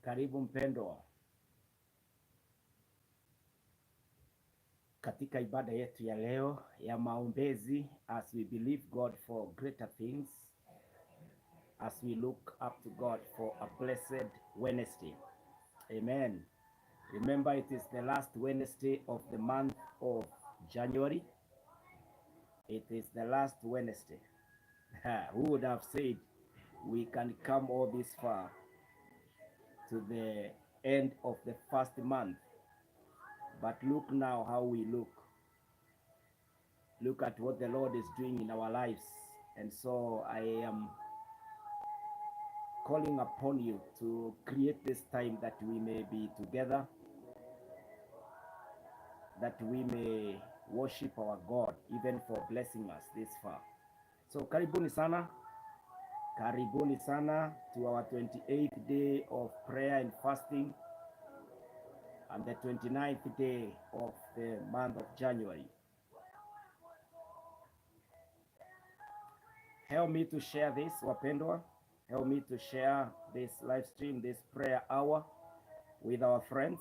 Karibu mpendwa katika ibada yetu ya leo ya maombezi, as we believe God for greater things, as we look up to God for a blessed Wednesday. Amen. Remember, it is the last Wednesday of the month of January. It is the last Wednesday. Who would have said we can come all this far to the end of the first month? But look now how we look. Look at what the Lord is doing in our lives. And so I am calling upon you to create this time that we may be together, that we may worship our God, even for blessing us this far. So karibuni sana to our 28th day of prayer and fasting and the 29th day of the month of January. Help me to share this, wapendwa. Help me to share this live stream, this prayer hour with our friends.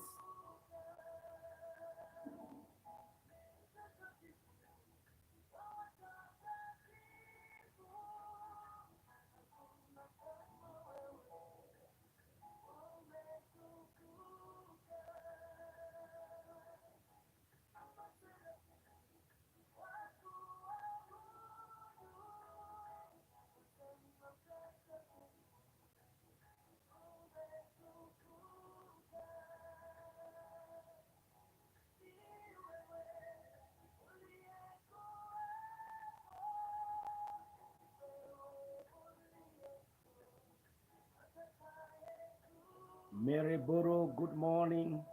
Mary Boro, good morning.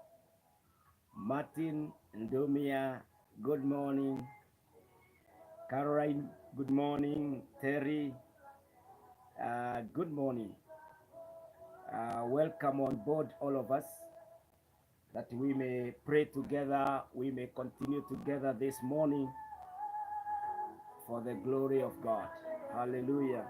Martin Ndomia, good morning. Caroline, good morning. Terry, good morning. Welcome on board, all of us, that we may pray together, we may continue together this morning for the glory of God. Hallelujah.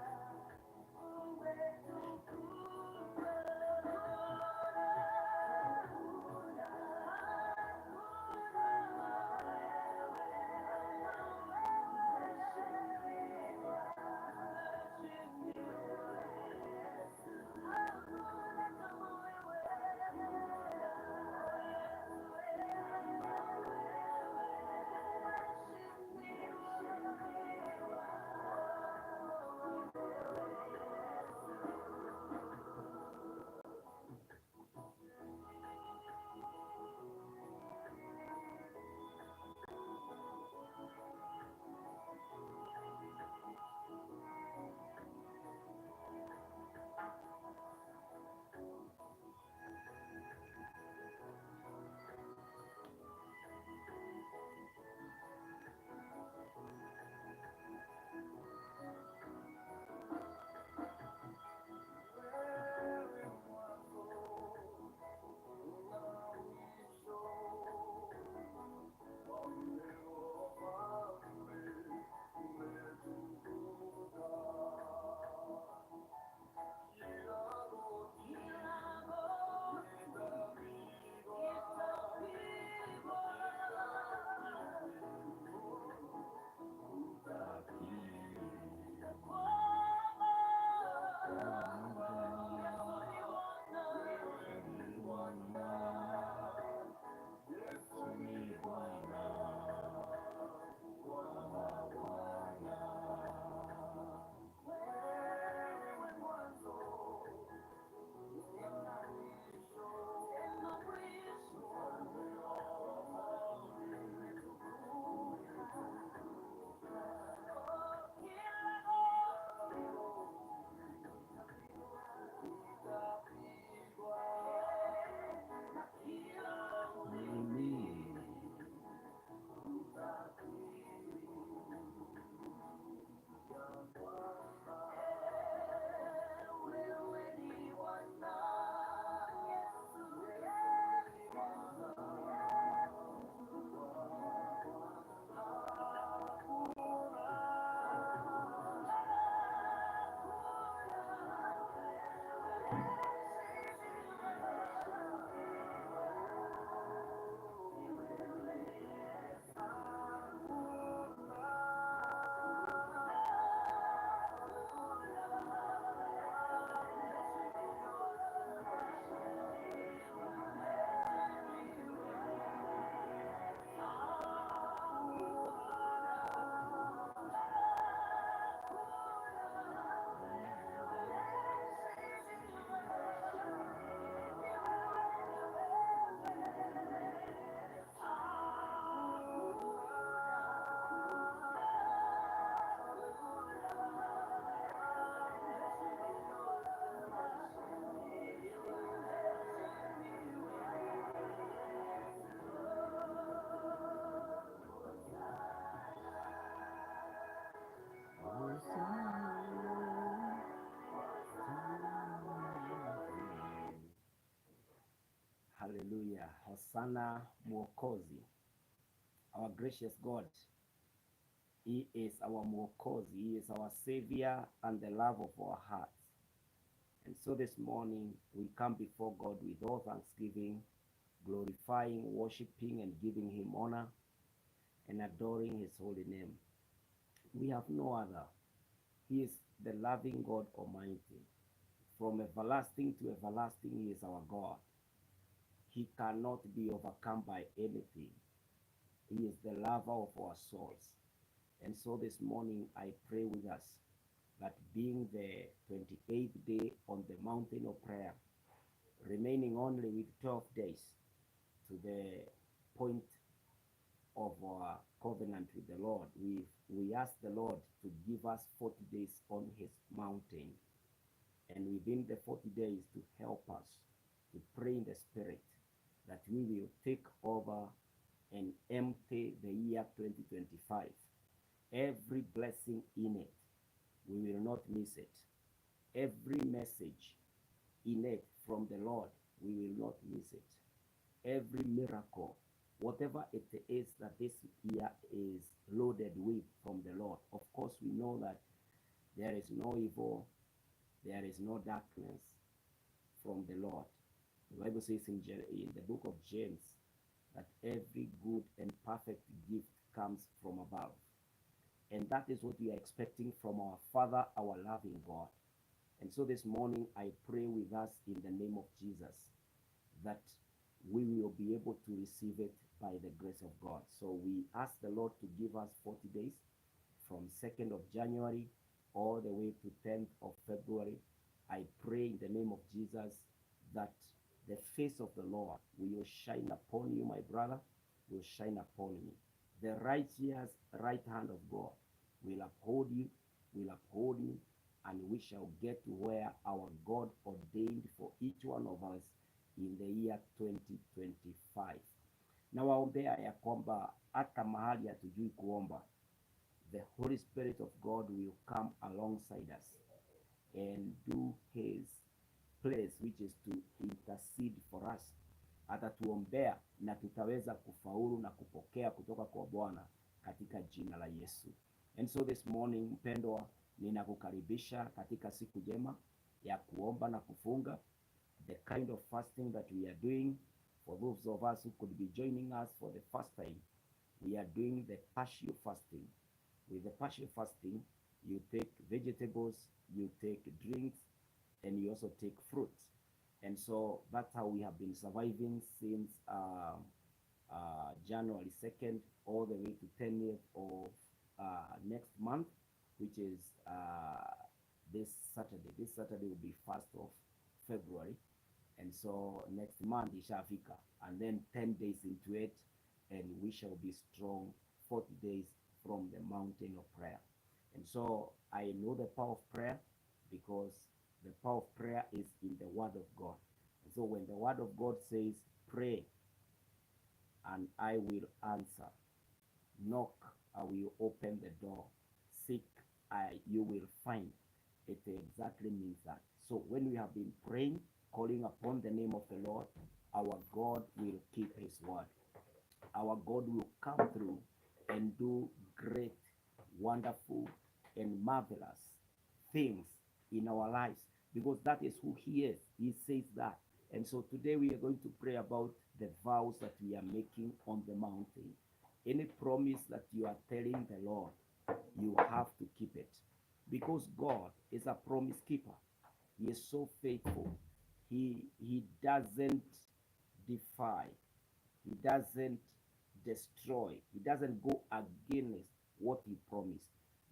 Hallelujah. Hosanna Mwokozi. Our gracious God. He is our Mwokozi. He is our Savior and the love of our hearts. And so this morning we come before God with all thanksgiving, glorifying, worshiping, and giving Him honor and adoring His holy name. We have no other. He is the loving God Almighty. From everlasting to everlasting, He is our God. He cannot be overcome by anything. He is the lover of our souls. And so this morning I pray with us that being the 28th day on the mountain of prayer, remaining only with 12 days to the point of our covenant with the Lord, we ask the Lord to give us 40 days on His mountain, and within the 40 days to help us to pray in the Spirit that we will take over and empty the year 2025. Every blessing in it, we will not miss it. Every message in it from the Lord, we will not miss it. Every miracle, whatever it is that this year is loaded with from the Lord. Of course, we know that there is no evil, there is no darkness from the Lord. The Bible says in the book of James that every good and perfect gift comes from above. And that is what we are expecting from our Father, our loving God. And so this morning, I pray with us in the name of Jesus that we will be able to receive it by the grace of God. So we ask the Lord to give us 40 days from 2nd of January all the way to 10th of February. I pray in the name of Jesus that the face of the Lord will shine upon you, my brother, will shine upon me. The righteous right hand of God will uphold you, will uphold me, and we shall get to where our God ordained for each one of us in the year 2025. Na waombea ya kwamba hata mahali hatujui kuomba, the Holy Spirit of God will come alongside us and do His place, which is to intercede for us. Atatuombea na tutaweza kufaulu na kupokea kutoka kwa Bwana katika jina la Yesu. And so this morning, mpendwa, ninakukaribisha katika siku njema ya kuomba na kufunga, the kind of fasting that we are doing. For those of us who could be joining us for the first time, we are doing the partial fasting. With the partial fasting, you take vegetables, you take drinks, and you also take fruits. And so that's how we have been surviving since January 2nd all the way to 10th of next month, which is this Saturday. This Saturday will be 1st of February. And so next month ishafika, and then 10 days into it, and we shall be strong 40 days from the mountain of prayer. And so I know the power of prayer because the power of prayer is in the Word of God. And so when the Word of God says, pray and I will answer, knock, I will open the door, seek, you will find, it exactly means that. So when we have been praying, calling upon the name of the Lord, our God will keep His word. Our God will come through and do great, wonderful, and marvelous things in our lives, because that is who He is. He says that. And so today we are going to pray about the vows that we are making on the mountain. Any promise that you are telling the Lord, you have to keep it, because God is a promise keeper. He is so faithful. He doesn't defy. He doesn't destroy. He doesn't go against what He promised.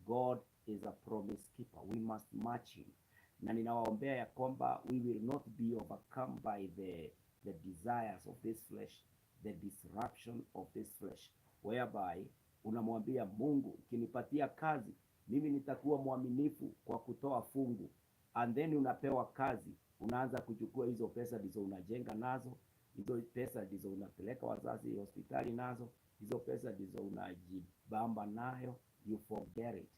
God is a promise keeper. We must match Him. Na ninawaombea ya kwamba we will not be overcome by the desires of this flesh, the disruption of this flesh, whereby unamwambia Mungu, ukinipatia kazi mimi nitakuwa mwaminifu kwa kutoa fungu, and then unapewa kazi, unaanza kuchukua hizo pesa ndizo unajenga nazo, hizo pesa ndizo unapeleka wazazi hospitali nazo, hizo pesa ndizo unajibamba nayo, you forget it.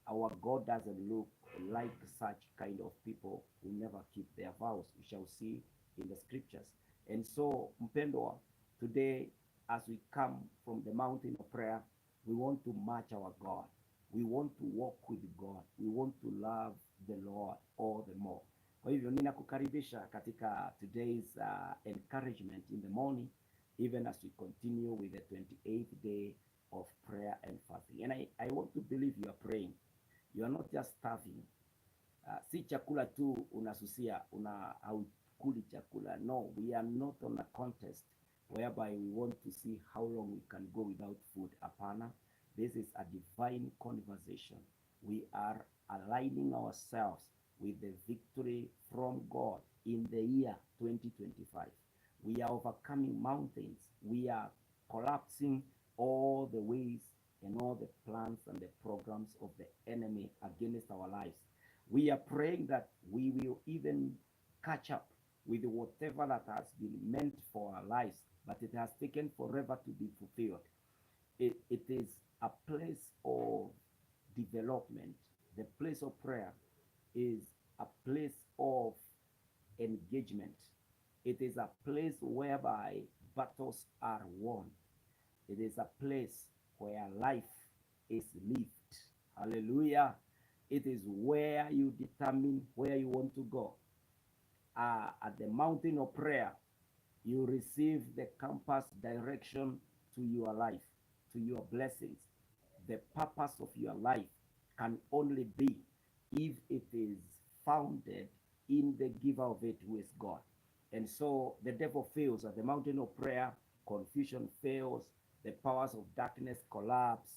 Our God doesn't look like such kind of people who never keep their vows. We shall see in the scriptures. And so mpendwa, today as we come from the mountain of prayer, we want to match our God. We want to walk with God. We want to love the Lord all the more. Kwa hivyo ninakukaribisha katika today's encouragement in the morning, even as we continue with the 28th day of prayer and fasting. And I want to believe you are praying. You are not just starving. Si chakula tu unasusia, haukuli chakula. No, we are not on a contest whereby we want to see how long we can go without food. Hapana. This is a divine conversation. We are aligning ourselves with the victory from God in the year 2025. We are overcoming mountains. We are collapsing all the ways and all the plans and the programs of the enemy against our lives. We are praying that we will even catch up with whatever that has been meant for our lives, but it has taken forever to be fulfilled. It is a place of development. The place of prayer is a place of engagement. It is a place whereby battles are won. It is a place where life is lived. Hallelujah. It is where you determine where you want to go. At the mountain of prayer, you receive the compass direction to your life, to your blessings. The purpose of your life can only be if it is founded in the giver of it, who is God. And so the devil fails at the mountain of prayer, confusion fails, the powers of darkness collapse,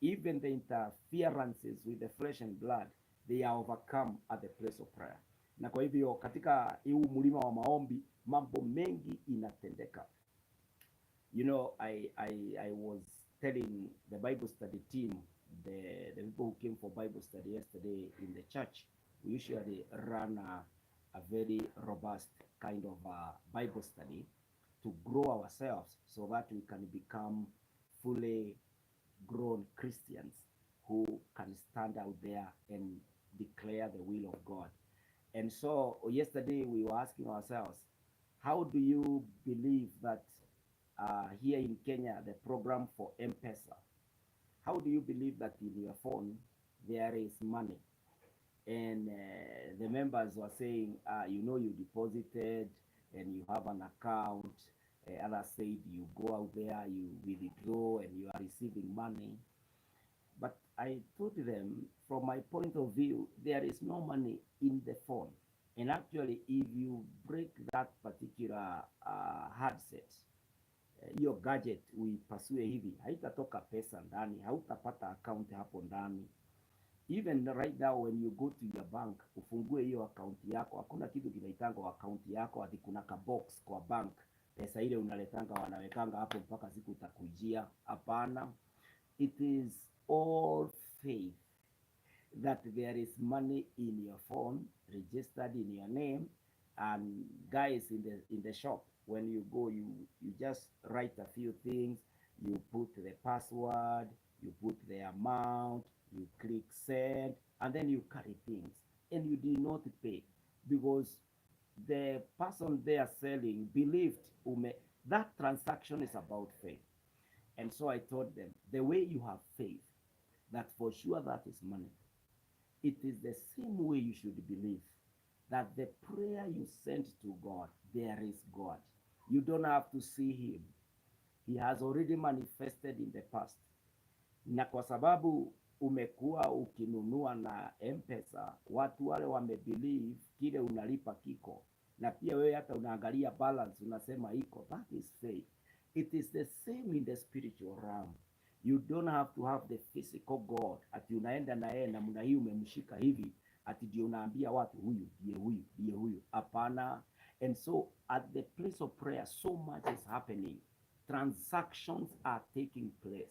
even the interferences with the flesh and blood, they are overcome at the place of prayer. Na kwa hivyo katika huu mlima wa maombi mambo mengi inatendeka. You know, I was telling the Bible study team, the people who came for Bible study yesterday in the church, we usually run a very robust kind of Bible study to grow ourselves so that we can become fully grown Christians who can stand out there and declare the will of God. And so yesterday we were asking ourselves, how do you believe that here in Kenya, the program for M-Pesa, how do you believe that in your phone there is money? And the members were saying, you deposited and you have an account. Others said you go out there, you withdraw and you are receiving money. But I told them, from my point of view, there is no money in the phone. And actually, if you break that particular handset, hiyo gadget uipasue hivi, haitatoka pesa ndani, hautapata account hapo ndani. Even right now when you go to your bank, ufungue hiyo account yako, hakuna kitu kinaitanga account yako ati kuna ka box kwa bank, pesa ile unaletanga wanawekanga hapo mpaka siku utakujia. Hapana. It is all faith that there is money in your phone registered in your name. And guys in the shop, when you go, you just write a few things, you put the password, you put the amount, you click send, and then you carry things, and you did not pay because the person there selling believed that transaction is about faith. And so I told them, the way you have faith that for sure that is money, it is the same way you should believe that the prayer you sent to God, there is God. You don't have to see him. He has already manifested in the past. Na kwa sababu umekuwa ukinunua na M-Pesa, watu wale wamebelieve kile unalipa kiko. Na pia wewe hata unaangalia balance unasema iko. That is faith. It is the same in the spiritual realm. You don't have to have the physical God. Ati unaenda na yeye na mna hii umemshika hivi, ati ndio unaambia watu huyu, ndiye huyu, ndiye huyu. Hapana. And so at the place of prayer, so much is happening. Transactions are taking place.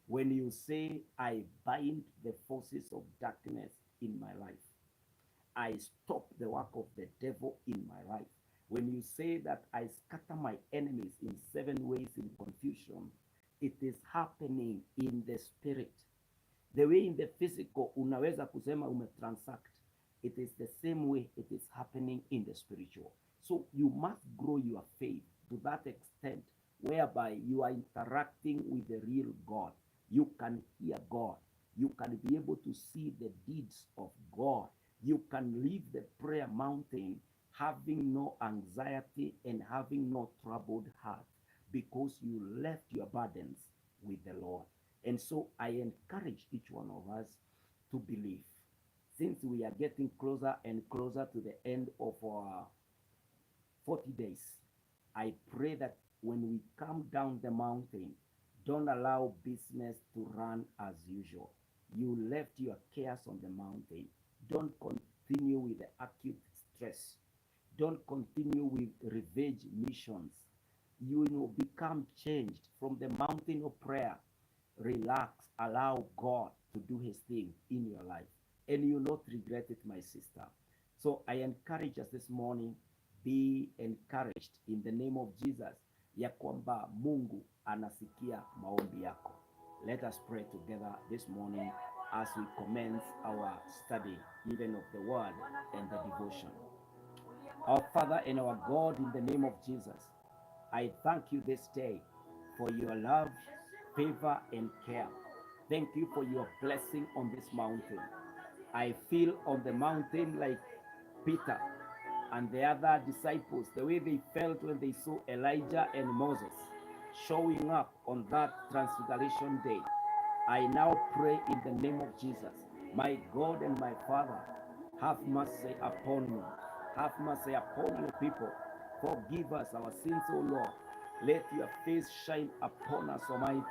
When you say, I bind the forces of darkness in my life, I stop the work of the devil in my life. When you say that I scatter my enemies in 7 ways in confusion, it is happening in the spirit. The way in the physical, unaweza kusema umetransact. it is the same way it is happening in the spiritual. So you must grow your faith to that extent whereby you are interacting with the real God. You can hear God. You can be able to see the deeds of God. You can leave the prayer mountain having no anxiety and having no troubled heart because you left your burdens with the Lord. And so I encourage each one of us to believe. Since we are getting closer and closer to the end of our 40 days, I pray that when we come down the mountain, don't allow business to run as usual. You left your cares on the mountain. Don't continue with the acute stress. Don't continue with revenge missions. You will become changed from the mountain of prayer. Relax, allow God to do his thing in your life, and you will not regret it, my sister. So I encourage us this morning, be encouraged in the name of Jesus, ya kwamba Mungu anasikia maombi yako. Let us pray together this morning as we commence our study even of the word and the devotion. Our Father and our God, in the name of Jesus, I thank you this day for your love, favor, and care. Thank you for your blessing on this mountain. I feel on the mountain like Peter and the other disciples, the way they felt when they saw Elijah and Moses showing up on that transfiguration day. I now pray in the name of Jesus, my God and my Father, have mercy upon me. Have mercy upon your people. Forgive us our sins, O Lord. Let your face shine upon us, Almighty.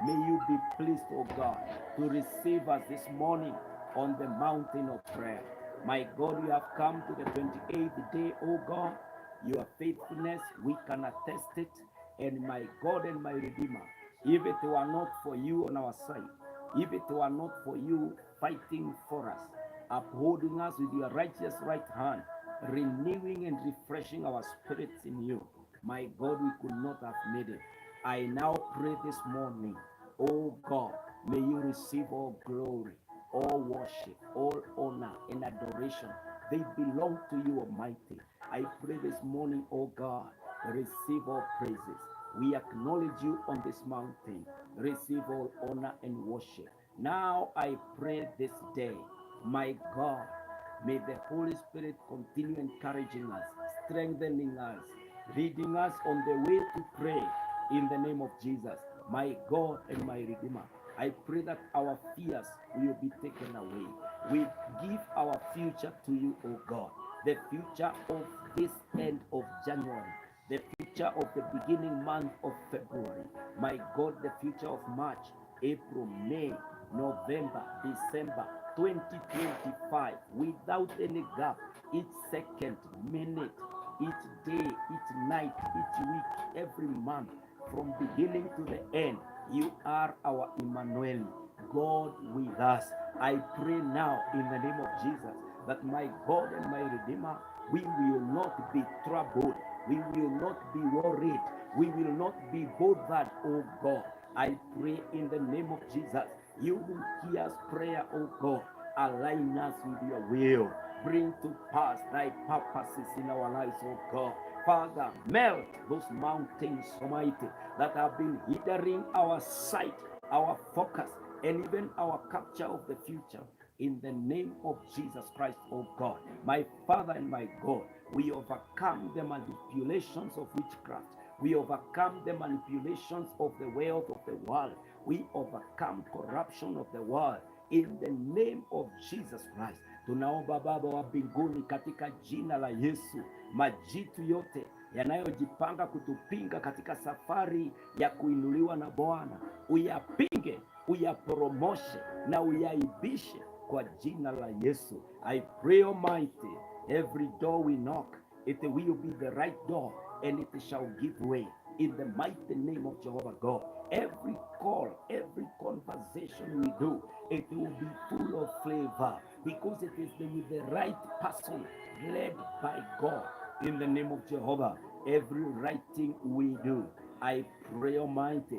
May you be pleased, O God, to receive us this morning on the mountain of prayer. My God, we have come to the 28th day, O God. Your faithfulness, we can attest it. And my God and my Redeemer, if it were not for you on our side, if it were not for you fighting for us, upholding us with your righteous right hand, renewing and refreshing our spirits in you, my God, we could not have made it. I now pray this morning, oh God, may you receive all glory, all worship, all honor and adoration. They belong to you, Almighty. I pray this morning, oh God, receive all praises. We acknowledge you on this mountain. Receive all honor and worship. Now I pray this day, my God, may the Holy Spirit continue encouraging us, strengthening us, leading us on the way to pray in the name of Jesus, my God and my Redeemer. I pray that our fears will be taken away. We give our future to you, O God. The future of this end of January, the future of the beginning month of February, my God, the future of March, April, May, November, December 2025, without any gap, each second, minute, each day, each night, each week, every month, from beginning to the end. You are our Emmanuel, God with us. I pray now in the name of Jesus that my God and my Redeemer, we will not be troubled. We will not be worried. We will not be bothered, oh God. I pray in the name of Jesus, you will hear us prayer, oh God. Align us with your will. Bring to pass thy purposes in our lives, oh God. Father, melt those mountains, Almighty, that have been hindering our sight, our focus, and even our capture of the future. In the name of Jesus Christ, oh God, my Father and my God, we overcome the manipulations of witchcraft. We overcome the manipulations of the wealth of the world. We overcome corruption of the world. In the name of Jesus Christ, tunaomba Baba wa mbinguni katika jina la Yesu, majitu yote yanayojipanga kutupinga katika safari ya kuinuliwa na Bwana, uyapinge, uyaporomoshe na uyaibishe kwa jina la Yesu. I pray, Almighty, every door we knock, it will be the right door and it shall give way in the mighty name of Jehovah God. Every call, every conversation we do, it will be full of flavor because it is with the right person led by God in the name of Jehovah. Every right thing we do, I pray, Almighty,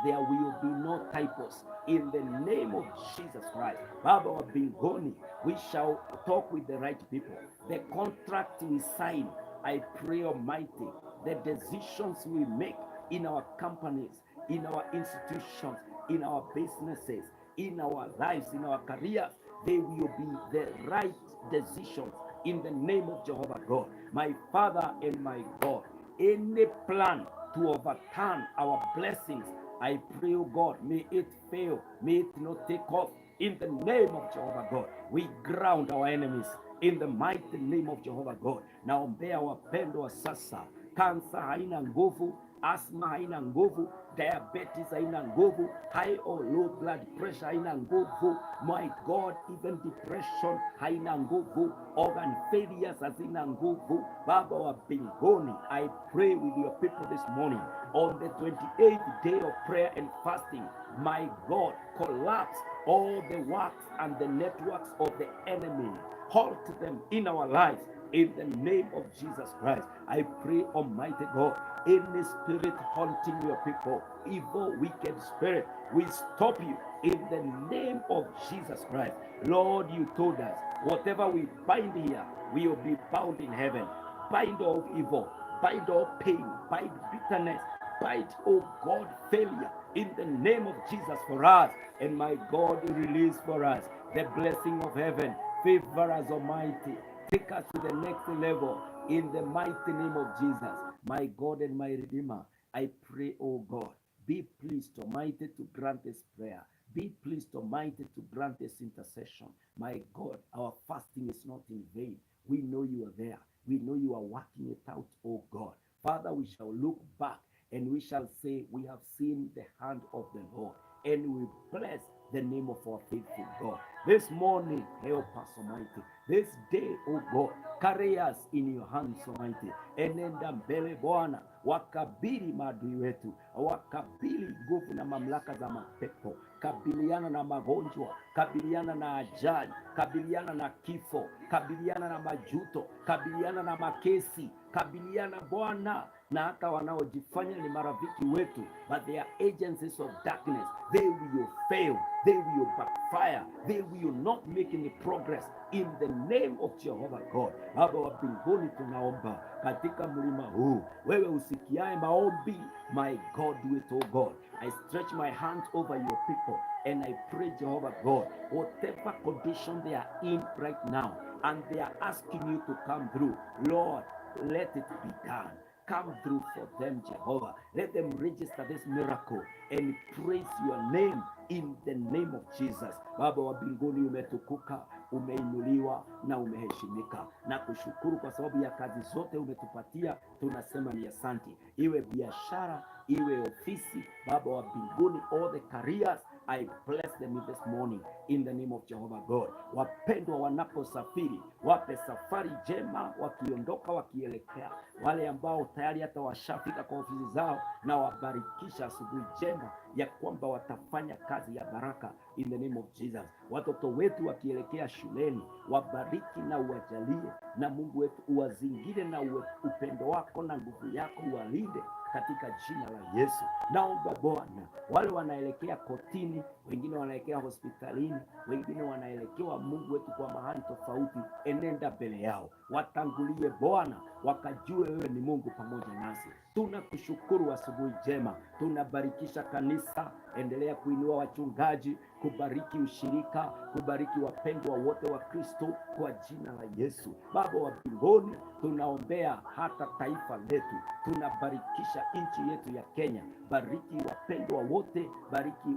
there will be no typos in the name of Jesus Christ. Baba wa mbinguni, we shall talk with the right people. The contract we sign, I pray, Almighty, the decisions we make in our companies, in our institutions, in our businesses, in our lives, in our careers, they will be the right decisions in the name of Jehovah God. My Father and my God, any plan to overturn our blessings, I pray, oh God, may it fail, may it not take off in the name of Jehovah God. We ground our enemies in the mighty name of Jehovah God. Naombea wapendwa sasa, kansa haina nguvu, asma haina nguvu, diabetes haina nguvu, high or low blood pressure haina nguvu, my God, even depression haina nguvu, organ failures hazina nguvu. Baba wa mbinguni, I pray with your people this morning on the 28th day of prayer and fasting. My God, collapse all the works and the networks of the enemy. Halt them in our lives in the name of Jesus Christ. I pray, Almighty God, any spirit haunting your people, evil, wicked spirit, we stop you in the name of Jesus Christ. Lord, you told us, whatever we bind here will be bound in heaven. Bind all evil, bind all pain, bind bitterness, bind, oh God, failure in the name of Jesus for us. And my God, release for us the blessing of heaven. Favor us, Almighty. Take us to the next level in the mighty name of Jesus. My God and my Redeemer, I pray, oh God, be pleased, Almighty, to grant this prayer. Be pleased, Almighty, to grant this intercession. My God, our fasting is not in vain. We know you are there. We know you are working it out, oh God. Father, we shall look back and we shall say, we have seen the hand of the Lord, and we bless the name of our faithful God. This morning, help us, Almighty. This day, oh God, carry us in your hands, Almighty. Enenda mbele Bwana, wakabili maadui wetu, wakabili nguvu na mamlaka za mapepo, kabiliana na magonjwa, kabiliana na ajali, kabiliana na kifo, kabiliana na majuto, kabiliana na makesi, kabiliana Bwana na hata wanaojifanya ni marafiki wetu, but they are agencies of darkness. They will fail, they will backfire, they will not make any progress in the name of Jehovah God. Baba wa mbinguni, tunaomba katika mlima huu, wewe usikiae maombi, my God, do it, oh God. I stretch my hands over your people and I pray, Jehovah God, whatever condition they are in right now and they are asking you to come through, Lord, let it be done. Come through for them, Jehovah. Let them register this miracle and praise your name in the name of Jesus. Baba wa mbinguni, umetukuka, umeinuliwa na umeheshimika, na kushukuru kwa sababu ya kazi zote umetupatia. Tunasema ni asante, iwe biashara, iwe ofisi. Baba wa mbinguni, all the careers, I bless them this morning in the name of Jehovah God. Wapendwa wanaposafiri, wape safari njema, wakiondoka wakielekea. Wale ambao tayari hata washafika kwa ofisi zao, na wabarikisha asubuhi njema ya kwamba watafanya kazi ya baraka in the name of Jesus. Watoto wetu wakielekea shuleni, wabariki na uwajalie, na Mungu wetu uwazingire na upendo wako na nguvu yako, uwalinde katika jina la Yesu. Naomba Bwana, wale wanaelekea kotini, wengine wanaelekea hospitalini, wengine wanaelekewa, Mungu wetu, kwa mahali tofauti, enenda mbele yao, watangulie Bwana, wakajue wewe ni Mungu pamoja nasi. Tunakushukuru asubuhi njema, tunabarikisha kanisa, endelea kuinua wachungaji, kubariki ushirika, kubariki wapendwa wote wa Kristo kwa jina la Yesu. Baba wa mbinguni, tunaombea hata taifa letu, tunabarikisha nchi yetu ya Kenya. Bariki wapendwa wote, bariki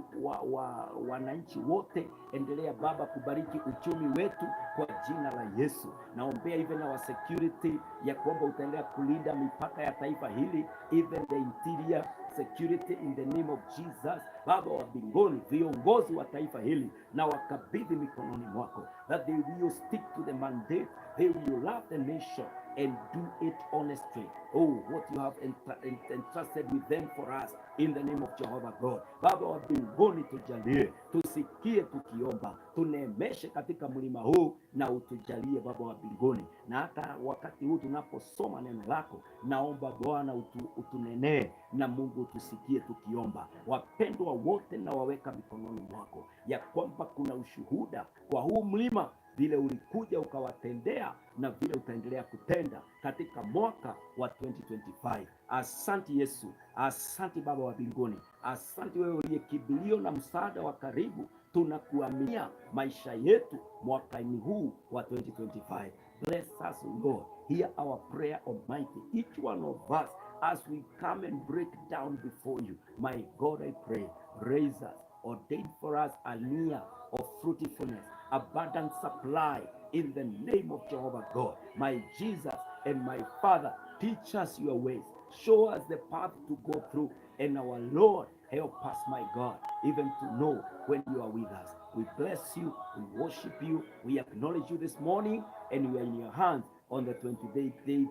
wananchi wote. Endelea Baba kubariki uchumi wetu kwa jina la Yesu. Naombea even our security, ya kwamba utaendelea kulinda mipaka ya taifa hili, even the interior security in the name of Jesus. Baba wa mbinguni, viongozi wa taifa hili na wakabidhi mikononi mwako, that they will stick to the mandate, they will love the nation and do it honestly. Oh, what you have entrusted with them for us in the name of Jehovah God. Baba wa mbinguni, tujalie tusikie tukiomba, tuneemeshe katika mlima huu na utujalie Baba wa mbinguni, na hata wakati huu tunaposoma neno lako, naomba Bwana utunenee na Mungu tusikie tukiomba. Wapendwa wote na waweka mikononi mwako, ya kwamba kuna ushuhuda kwa huu mlima, vile ulikuja ukawatendea na vile utaendelea kutenda katika mwaka wa 2025. Asante Yesu, asante Baba wa mbinguni, asante wewe uliye kibilio na msaada wa karibu. Tunakuaminia maisha yetu mwakani huu wa 2025. Bless us, Lord. Hear our prayer, Almighty, each one of us as we come and break down before you. My God, I pray, raise us, ordain for us a year of fruitfulness, abundant supply in the name of Jehovah God. My Jesus and my Father, teach us your ways. Show us the path to go through. And our Lord, help us, my God, even to know when you are with us. We bless you, we worship you, we acknowledge you this morning, and we are in your hands on the 28th day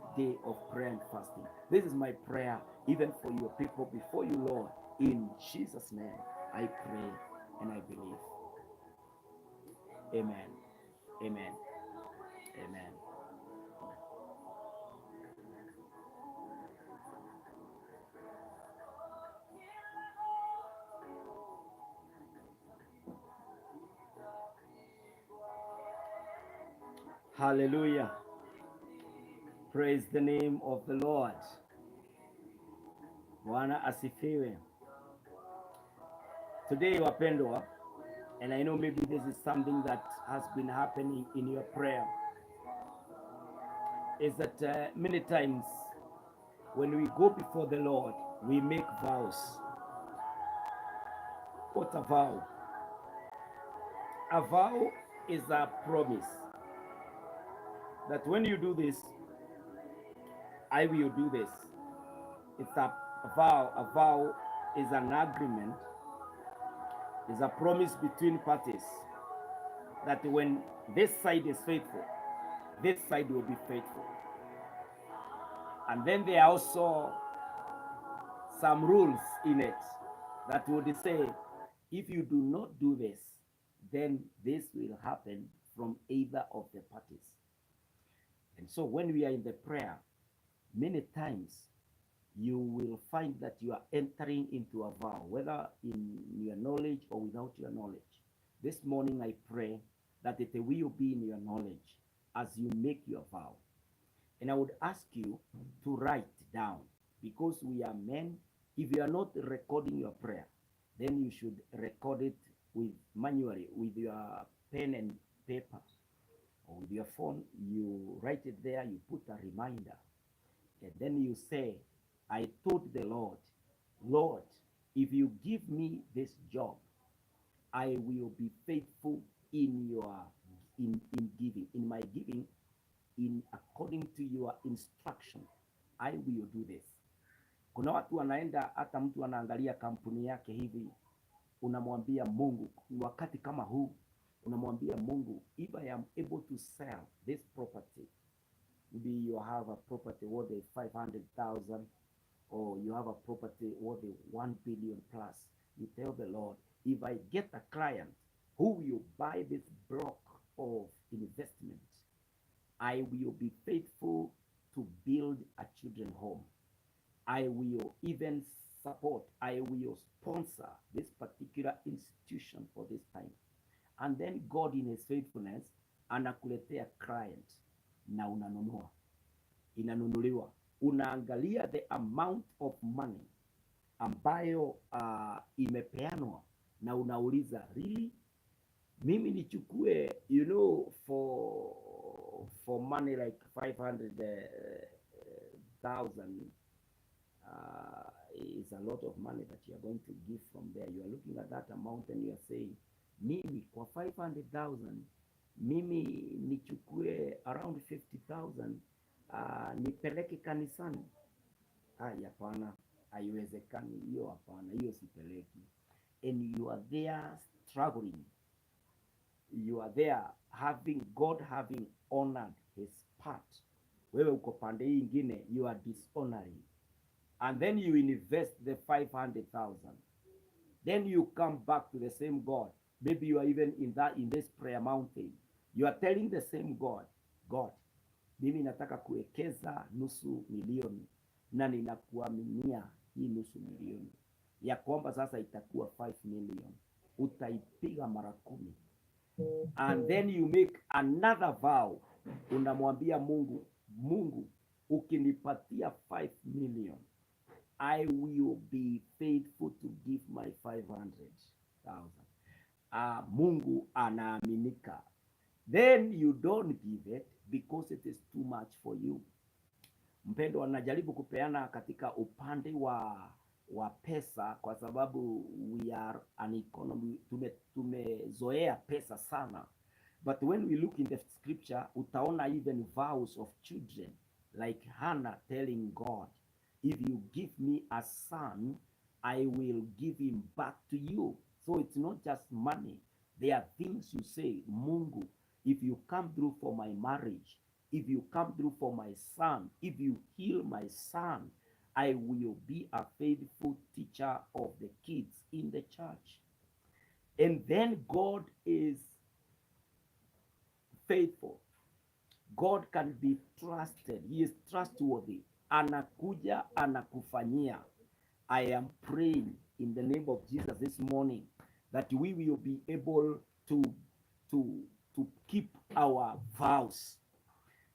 of prayer and fasting. This is my prayer, even for your people before you, Lord. In Jesus' name, I pray and I believe. Amen. Amen. Amen. Hallelujah. Praise the name of the Lord. Bwana asifiwe. Today, wapendwa, and I know maybe this is something that has been happening in your prayer, is that many times when we go before the Lord, we make vows. What a vow? A vow is a promise that when you do this, I will do this. It's a vow. A vow is an agreement, is a promise between parties that when this side is faithful, this side will be faithful. And then there are also some rules in it that would say, if you do not do this, then this will happen from either of the parties. And so when we are in the prayer, many times you will find that you are entering into a vow, whether in your knowledge or without your knowledge. This morning I pray that it will be in your knowledge as you make your vow. And I would ask you to write down, because we are men. If you are not recording your prayer, then you should record it manually with your pen and paper, or with your phone. You write it there, you put a reminder, and then you say, I told the Lord, Lord, if you give me this job, I will be faithful in giving, in my giving, in according to your instruction, I will do this. Kuna watu wanaenda, hata mtu anaangalia kampuni yake hivi, unamwambia Mungu, wakati kama huu, unamwambia Mungu, if I am able to sell this property, maybe you have a property worth 500,000, or you have a property worth 1 billion plus, you tell the Lord, if I get a client who will buy this block of investment, I will be faithful to build a children's home. I will even support, I will sponsor this particular institution for this time. And then God in his faithfulness anakuletea client na unanunua, inanunuliwa. Unaangalia the amount of money ambayo imepeanwa na unauliza, really? Mimi nichukue, for money like 500,000 is a lot of money that you are going to give from there. You are looking at that amount and you are saying, mimi kwa 500,000, mimi nichukue around 50,000 nipeleke kanisani. Hapana, haiwezekani hiyo, hapana, hiyo sipeleki. And you are there struggling. You are there having God having honored his part wewe uko pande hii ingine, you are dishonoring, and then you invest the 500,000, then you come back to the same God. Maybe you are even in this prayer mountain, you are telling the same God, God, mimi nataka kuwekeza $500,000 na ninakuaminia hii $500,000 ya kwamba sasa itakuwa 5 million, utaipiga mara 10. And then you make another vow, unamwambia Mungu, Mungu ukinipatia 5 million, I will be faithful to give my 500,000. Mungu anaaminika. Then you don't give it because it is too much for you. Mpendo, anajaribu kupeana katika upande wa pesa, kwa sababu we are an economy, tumezoea pesa sana. But when we look in the scripture, utaona even vows of children, like Hannah telling God, if you give me a son, I will give him back to you. So it's not just money. There are things you say, Mungu, if you come through for my marriage, if you come through for my son, if you heal my son, I will be a faithful teacher of the kids in the church. And then God is faithful. God can be trusted. He is trustworthy. Anakuja, anakufanyia. I am praying in the name of Jesus this morning that we will be able to keep our vows,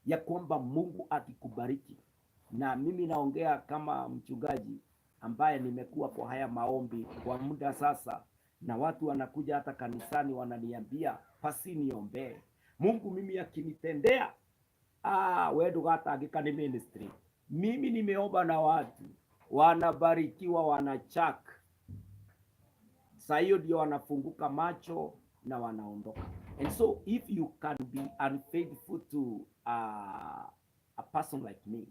ya kwamba Mungu akikubariki. Na mimi naongea kama mchungaji ambaye nimekuwa kwa haya maombi kwa muda sasa, na watu wanakuja hata kanisani wananiambia, pasi niombee. Mungu mimi akinitendea, wewe ndugatangika ni ministry. Mimi nimeomba na watu wanabarikiwa, wanachak. Sasa hiyo ndio wanafunguka macho na wanaondoka. And so if you can be unfaithful to a person like me,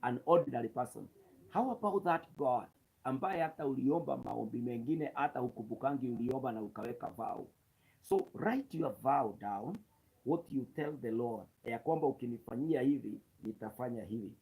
an ordinary person, how about that God ambaye hata uliomba maombi mengine hata ukubukangi uliomba na ukaweka vow? So write your vow down, what you tell the Lord, ya kwamba ukinifanyia hivi nitafanya hivi.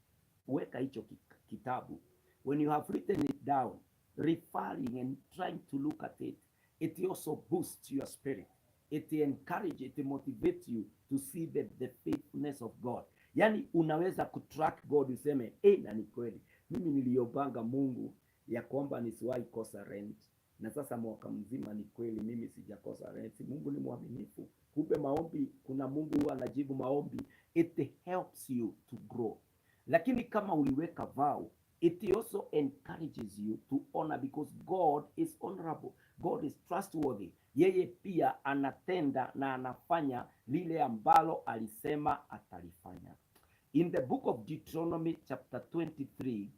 Weka hicho kitabu. When you have written it down, referring and trying to look at it, it also boosts your spirit. It encourages, it motivates you to see the faithfulness of God. Yani unaweza kutrack God, useme na ni kweli mimi niliobanga Mungu ya kwamba nisiwahi kosa rent, na sasa mwaka mzima ni kweli mimi sijakosa rent. Mungu ni mwaminifu. Kumbe maombi, kuna Mungu huwa anajibu maombi. It helps you to grow. Lakini kama uliweka vow, it also encourages you to honor, because God is honorable. God is trustworthy. Yeye pia anatenda na anafanya lile ambalo alisema atalifanya. In the book of Deuteronomy chapter 23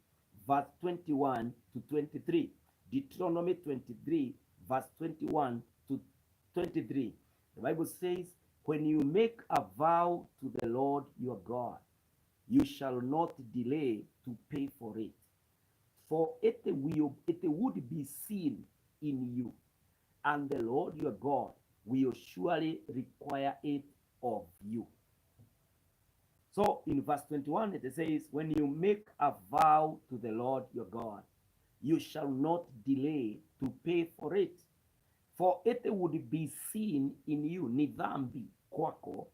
verse 21 to 23. Deuteronomy 23 verse 21 to 23. The Bible says, when you make a vow to the Lord your God, you shall not delay to pay for it, for it would be seen in you, and the Lord your God will surely require it of you. So in verse 21 it says, when you make a vow to the Lord your God, you shall not delay to pay for it, for it would be seen in you. Ni dhambi kwako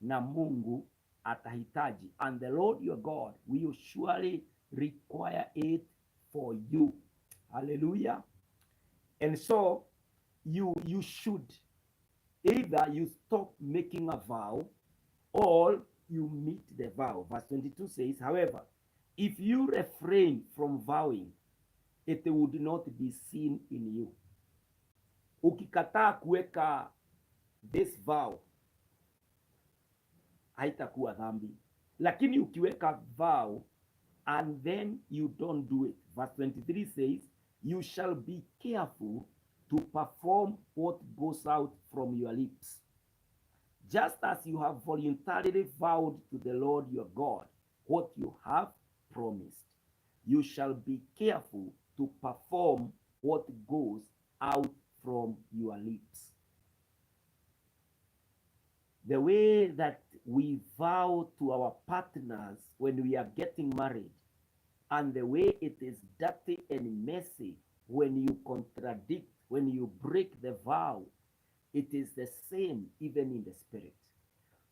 na Mungu atahitaji, and the Lord your God will surely require it for you. Hallelujah. And so you should either you stop making a vow or you meet the vow. Verse 22 says, however, if you refrain from vowing, it would not be seen in you. Ukikataa kuweka this vow, haitakuwa dhambi. Lakini ukiweka vow and then you don't do it, verse 23 says, you shall be careful to perform what goes out from your lips, just as you have voluntarily vowed to the Lord your God what you have promised. You shall be careful to perform what goes out from your lips. The way that we vow to our partners when we are getting married, and the way it is dirty and messy when you contradict, when you break the vow, it is the same even in the spirit.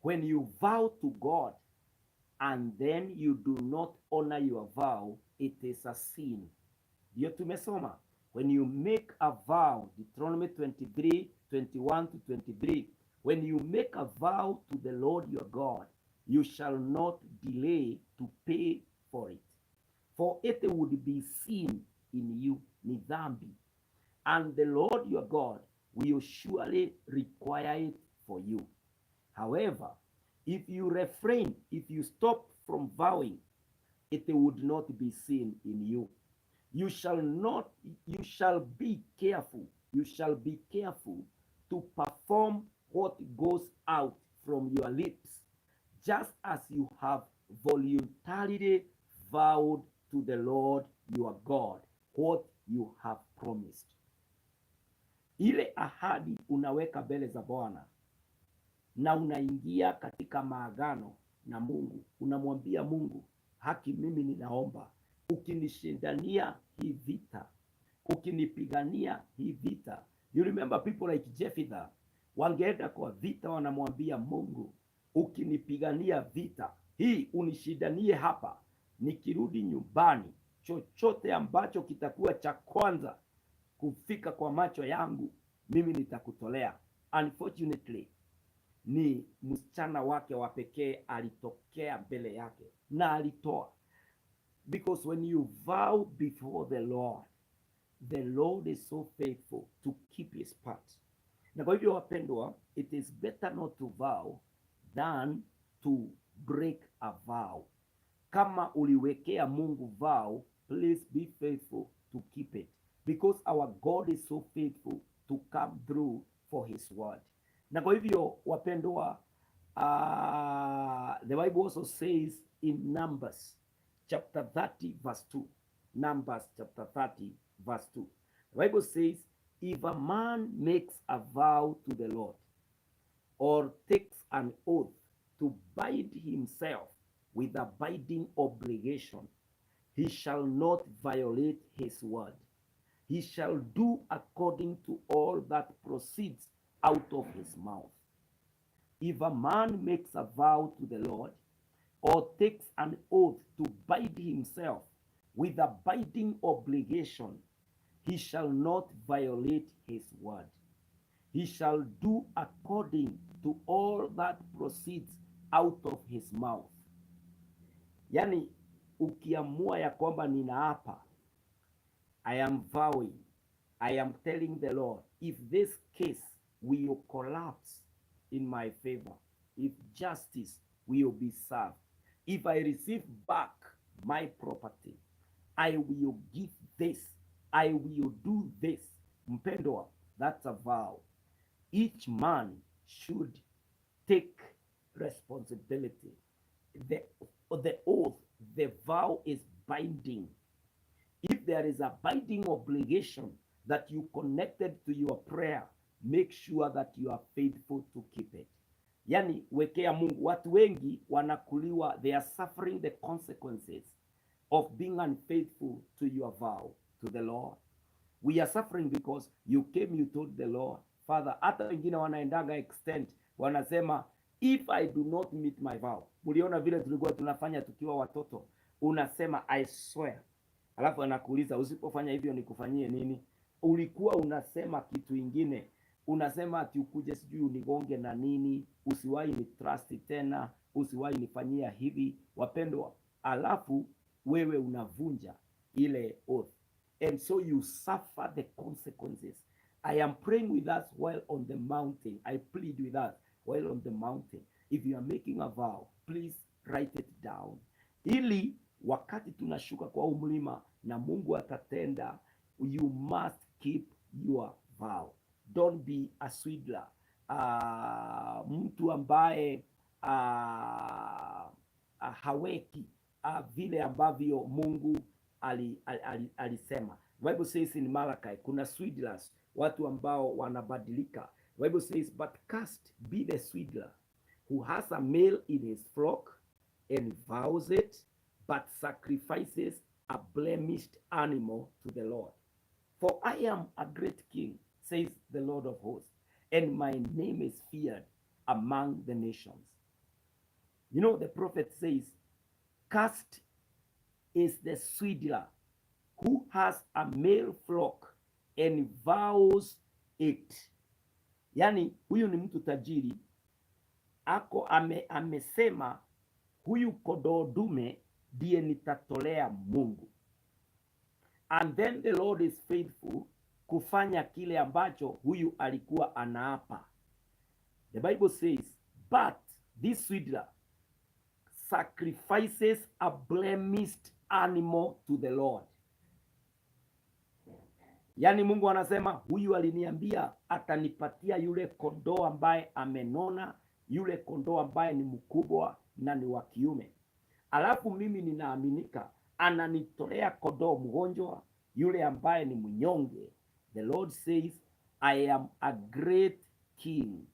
When you vow to God and then you do not honor your vow, it is a sin. Ndio tumesoma, when you make a vow, Deuteronomy 23, 21 to 23, when you make a vow to the Lord your God, you shall not delay to pay for it, for it would be sin in you, ni dhambi, and the Lord your God will surely require it for you. However, if you refrain, if you stop from vowing, it would not be sin in you. You shall not, you shall be careful, you shall be careful to perform what goes out from your lips, just as you have voluntarily vowed to the Lord your God what you have promised. Ile ahadi unaweka mbele za Bwana na unaingia katika maagano na Mungu, unamwambia Mungu, haki mimi ninaomba, ukinishindania hii vita, ukinipigania hii vita. You remember people like Jephthah, wangeenda kwa vita, wanamwambia Mungu, ukinipigania vita hii, unishindanie hapa, nikirudi nyumbani, chochote ambacho kitakuwa cha kwanza kufika kwa macho yangu, mimi nitakutolea. Unfortunately, ni msichana wake wa pekee alitokea mbele yake na alitoa. Because when you vow before the Lord is so faithful to keep his part. Na kwa hivyo wapendwa, it is better not to vow than to break a vow. Kama uliwekea Mungu vow, please be faithful to keep it, because our God is so faithful to come through for his word. Na kwa hivyo wapendwa, the Bible also says in Numbers chapter 30 verse 2. Numbers chapter 30 verse 2. The Bible says, if a man makes a vow to the Lord or takes an oath to bind himself with a binding obligation, he shall not violate his word. He shall do according to all that proceeds out of his mouth. If a man makes a vow to the Lord or takes an oath to bind himself with a binding obligation, he shall not violate his word. He shall do according to all that proceeds out of his mouth. Yani, ukiamua ya kwamba ninaapa, I am vowing, I am telling the Lord, if this case will collapse in my favor, if justice will be served, if I receive back my property, I will give this, I will do this. Mpendwa, that's a vow. Each man should take responsibility. The oath, the vow is binding. If there is a binding obligation that you connected to your prayer, make sure that you are faithful to keep it. Yani, wekea Mungu. Watu wengi wanakuliwa, they are suffering the consequences of being unfaithful to your vow to the Lord. We are suffering because you came, you told the Lord, Father. Hata wengine wanaendaga extent, wanasema if I do not meet my vow. Muliona vile tulikuwa tunafanya tukiwa watoto, unasema I swear, alafu anakuuliza usipofanya hivyo nikufanyie nini? Ulikuwa unasema kitu ingine, unasema ati ukuje sijui unigonge na nini, usiwahi ni trust tena, usiwahi nifanyia hivi. Wapendwa, alafu wewe unavunja ile oath, and so you suffer the consequences. I am praying with us while on the mountain. I plead with us while on the mountain. If you are making a vow, please write it down, ili wakati tunashuka kwa mlima na Mungu atatenda. You must keep your vow. Don't be a swindler, mtu ambaye haweki vile ambavyo Mungu alisema. Bible says in Malachi, kuna swindlers, watu ambao wanabadilika. Bible says, but cast be the swindler who has a male in his flock and vows it, but sacrifices a blemished animal to the Lord. For I am a great king, says the Lord of hosts, and my name is feared among the nations. You know, the prophet says, cursed is the swindler who has a male flock and vows it. Yani huyu ni mtu tajiri ako amesema huyu kondoo dume ndiye nitatolea Mungu. And then the Lord is faithful kufanya kile ambacho huyu alikuwa anaapa. The Bible says, but this swindler sacrifices a blemished animal to the Lord. Yaani Mungu anasema huyu aliniambia atanipatia yule kondoo ambaye amenona, yule kondoo ambaye ni mkubwa na ni wa kiume. Alafu mimi ninaaminika ananitolea kondoo mgonjwa, yule ambaye ni mnyonge. The Lord says, I am a great king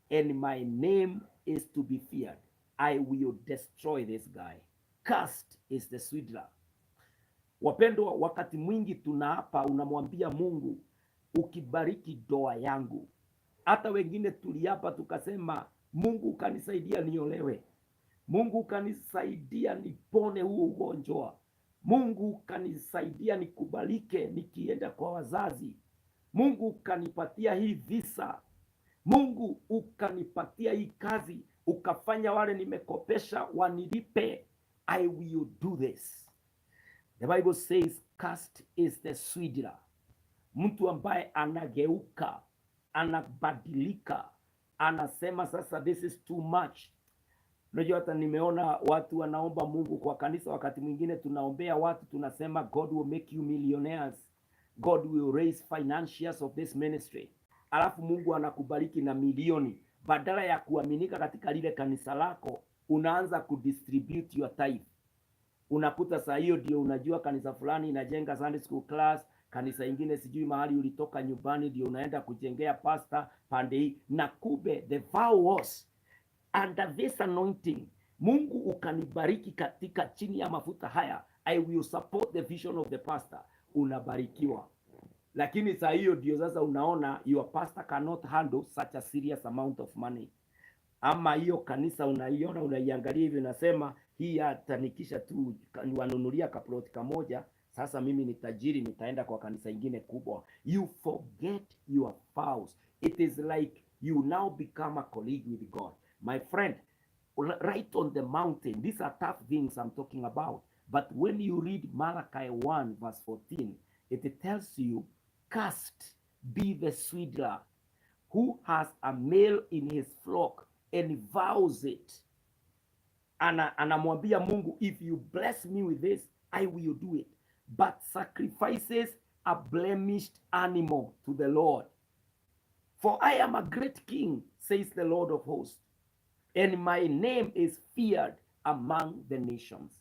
and my name is to be feared. I will destroy this guy. Cursed is the swindler. Wapendwa, wakati mwingi tunaapa, unamwambia Mungu, ukibariki ndoa yangu. Hata wengine tuliapa tukasema, Mungu ukanisaidia niolewe, Mungu ukanisaidia nipone huo ugonjwa, Mungu ukanisaidia nikubalike nikienda kwa wazazi, Mungu ukanipatia hii visa, Mungu ukanipatia hii kazi, ukafanya wale nimekopesha wanilipe. I will do this. The Bible says, cursed is the swindler. Mtu ambaye anageuka, anabadilika, anasema sasa this is too much. Unajua hata nimeona watu wanaomba Mungu kwa kanisa, wakati mwingine tunaombea watu tunasema God will make you millionaires. God will raise financiers of this ministry. Alafu Mungu anakubariki na milioni. Badala ya kuaminika katika lile kanisa lako, unaanza kudistribute your tithe. Unakuta saa hiyo ndio unajua kanisa fulani inajenga Sunday school class, kanisa ingine sijui mahali ulitoka nyumbani ndio unaenda kujengea pastor pande hii. Na kube the vow was under this anointing, Mungu ukanibariki katika chini ya mafuta haya, I will support the vision of the pastor. Unabarikiwa. Lakini saa hiyo ndio sasa unaona your pastor cannot handle such a serious amount of money. Ama hiyo kanisa unaiona, unaiangalia hivi, unasema hii atanikisha tu wanunulia kaploti kamoja, sasa mimi ni tajiri, nitaenda kwa kanisa ingine kubwa. You forget your vows. It is like you now become a colleague with God. My friend, right on the mountain, these are tough things I'm talking about. But when you read Malachi 1 verse 14, it tells you, cursed be the swindler who has a male in his flock and vows it. Anamwambia Mungu, if you bless me with this, I will do it. But sacrifices a blemished animal to the Lord. For I am a great king, says the Lord of hosts, and my name is feared among the nations.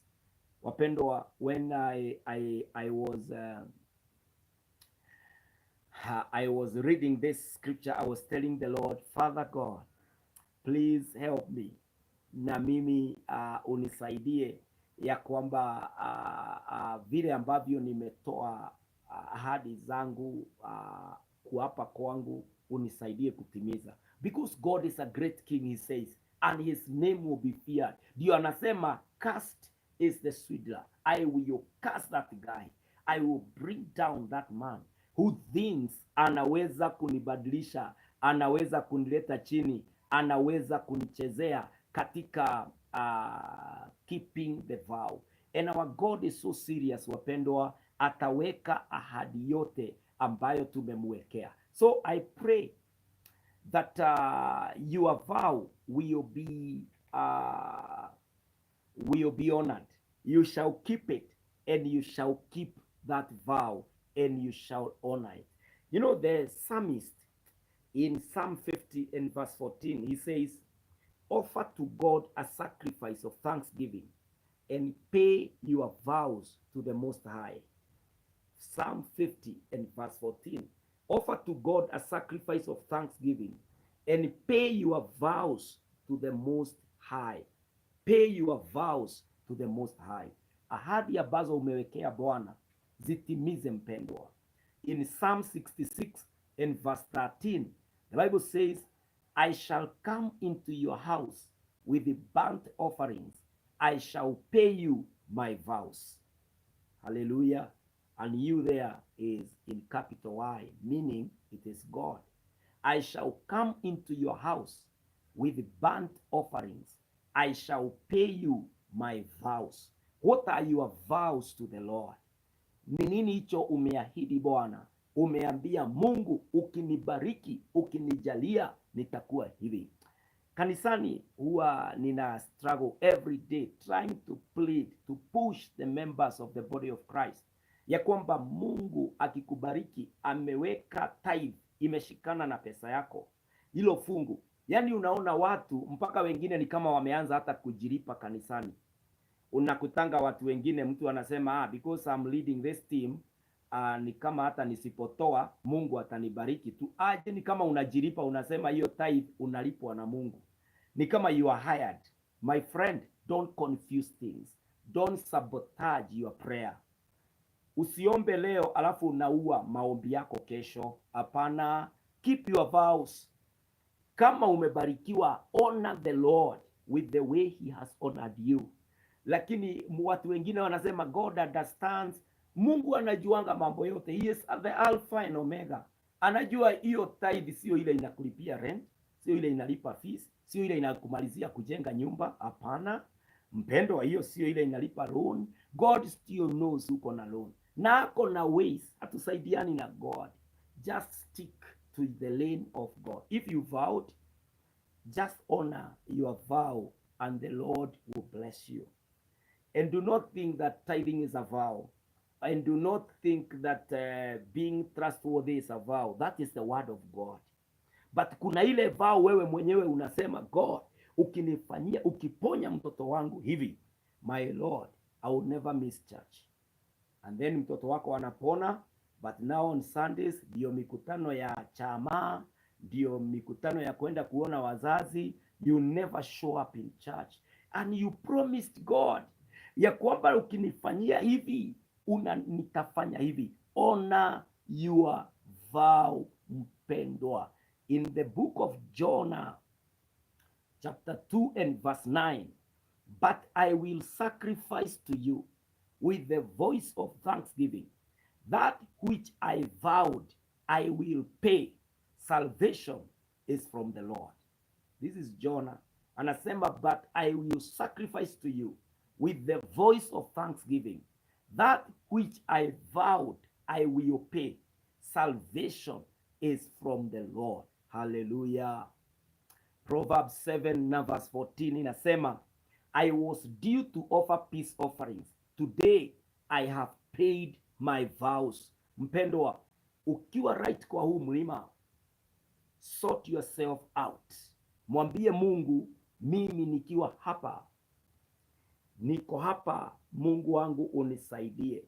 Wapendwa, when I was reading this scripture, I was telling the Lord, Father God, please help me. Na mimi unisaidie ya kwamba vile ambavyo nimetoa ahadi zangu kuapa kwangu, unisaidie kutimiza. Because God is a great king, he says, and his name will be feared. Ndio anasema, cursed is the swindler. I will curse that guy. I will bring down that man who thinks anaweza kunibadilisha, anaweza kunileta chini, anaweza kunichezea katika keeping the vow. And our God is so serious, wapendwa, ataweka ahadi yote ambayo tumemwekea. So I pray that your vow will be honored. You shall keep it, and you shall keep that vow, and you shall honor it. You know, the psalmist in Psalm 50 and verse 14, he says, offer to God a sacrifice of thanksgiving and pay your vows to the Most High. Psalm 50 and verse 14. Offer to God a sacrifice of thanksgiving and pay your vows to the Most High. Pay your vows to the Most High. Ahadi ambazo umewekea Bwana zitimize, mpendwa. In Psalm 66 and verse 13, the Bible says, I shall come into your house with the burnt offerings. I shall pay you my vows. Hallelujah. And you there is in capital Y, meaning it is God. I shall come into your house with burnt offerings. I shall pay you my vows. What are your vows to the Lord? Ni nini hicho umeahidi Bwana? Umeambia Mungu, ukinibariki, ukinijalia, nitakuwa hivi. Kanisani huwa nina struggle every day trying to plead, to push the members of the body of Christ, ya kwamba Mungu akikubariki, ameweka tithe, imeshikana na pesa yako, hilo fungu. Yani unaona watu mpaka wengine ni kama wameanza hata kujilipa kanisani. Unakutanga watu wengine, mtu anasema because I'm leading this team, ni kama hata nisipotoa Mungu atanibariki tu. Aje, ni kama unajilipa, unasema hiyo tithe unalipwa na Mungu. Ni kama you are hired. My friend, don't confuse things. Don't sabotage your prayer. Usiombe leo alafu unaua maombi yako kesho. Hapana, keep your vows. Kama umebarikiwa, honor the Lord with the way he has honored you. Lakini watu wengine wanasema God understands. Mungu anajuanga mambo yote. He is the Alpha and Omega. Anajua hiyo tithe sio ile inakulipia rent, sio ile inalipa fees, sio ile inakumalizia kujenga nyumba. Hapana mpendwa, hiyo sio ile inalipa loan. God still knows uko na loan na ako na ways. Hatusaidiani na God. Just stick to the lane of God. If you vowed, just honor your vow and the Lord will bless you. And do not think that tithing is a vow. And do not think that being trustworthy is a vow. That is the word of God. But kuna ile vow wewe mwenyewe unasema, God, ukinifanyia, ukiponya mtoto wangu hivi, my Lord, I will never miss church. And then mtoto wako anapona, but now on Sundays ndio mikutano ya chama, ndio mikutano ya kwenda kuona wazazi, you never show up in church. And you promised God ya kwamba ukinifanyia hivi, nitafanya hivi. Honor your vow, mpendwa. In the book of Jonah, chapter 2 and verse 9, but I will sacrifice to you with the voice of thanksgiving. That which I vowed, I will pay. Salvation is from the Lord. This is Jonah. Anasema, but I will sacrifice to you with the voice of thanksgiving. That which I vowed, I will pay. Salvation is from the Lord. Hallelujah. Proverbs 7 verse 14 inasema, I was due to offer peace offerings. Today I have paid my vows. Mpendwa, ukiwa right kwa huu mlima, sort yourself out. Mwambie Mungu, mimi nikiwa hapa, niko hapa, Mungu wangu unisaidie.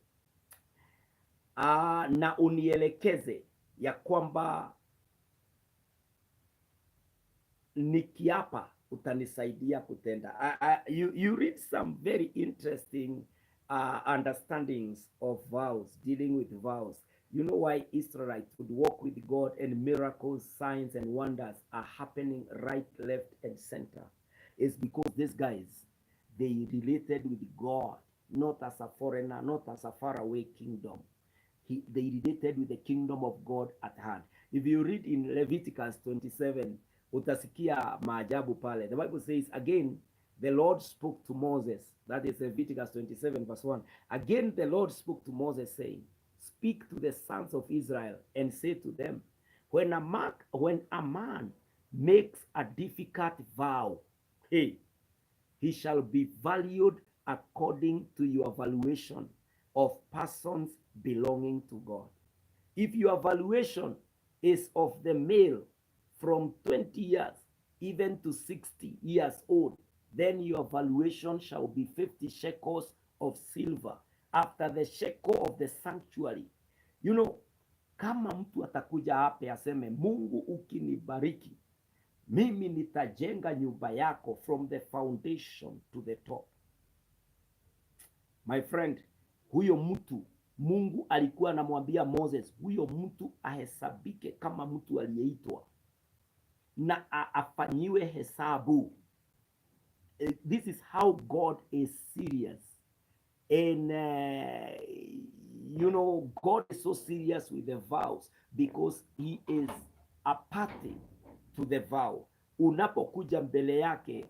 Na unielekeze ya kwamba nikiapa utanisaidia kutenda. You read some very interesting understandings of vows, dealing with vows. You know why Israelites would walk with God and miracles, signs and wonders are happening right, left and center? It's because these guys, they related with God, not as a foreigner, not as a faraway kingdom. They related with the kingdom of God at hand. If you read in Leviticus 27, utasikia maajabu pale. The Bible says, again, the Lord spoke to Moses. That is Leviticus 27 verse 1. Again, the Lord spoke to Moses saying, speak to the sons of Israel and say to them, when a man makes a difficult vow, hey, he shall be valued according to your valuation of persons belonging to God. If your valuation is of the male from 20 years even to 60 years old, then your valuation shall be 50 shekels of silver after the shekel of the sanctuary. You know, kama mtu atakuja hapa aseme, Mungu ukinibariki, mimi nitajenga nyumba yako from the foundation to the top. My friend, huyo mtu Mungu alikuwa anamwambia Moses, huyo mtu ahesabike kama mtu aliyeitwa na afanyiwe hesabu. This is how God is serious. And God is so serious with the vows because he is a party to the vow. Unapokuja mbele yake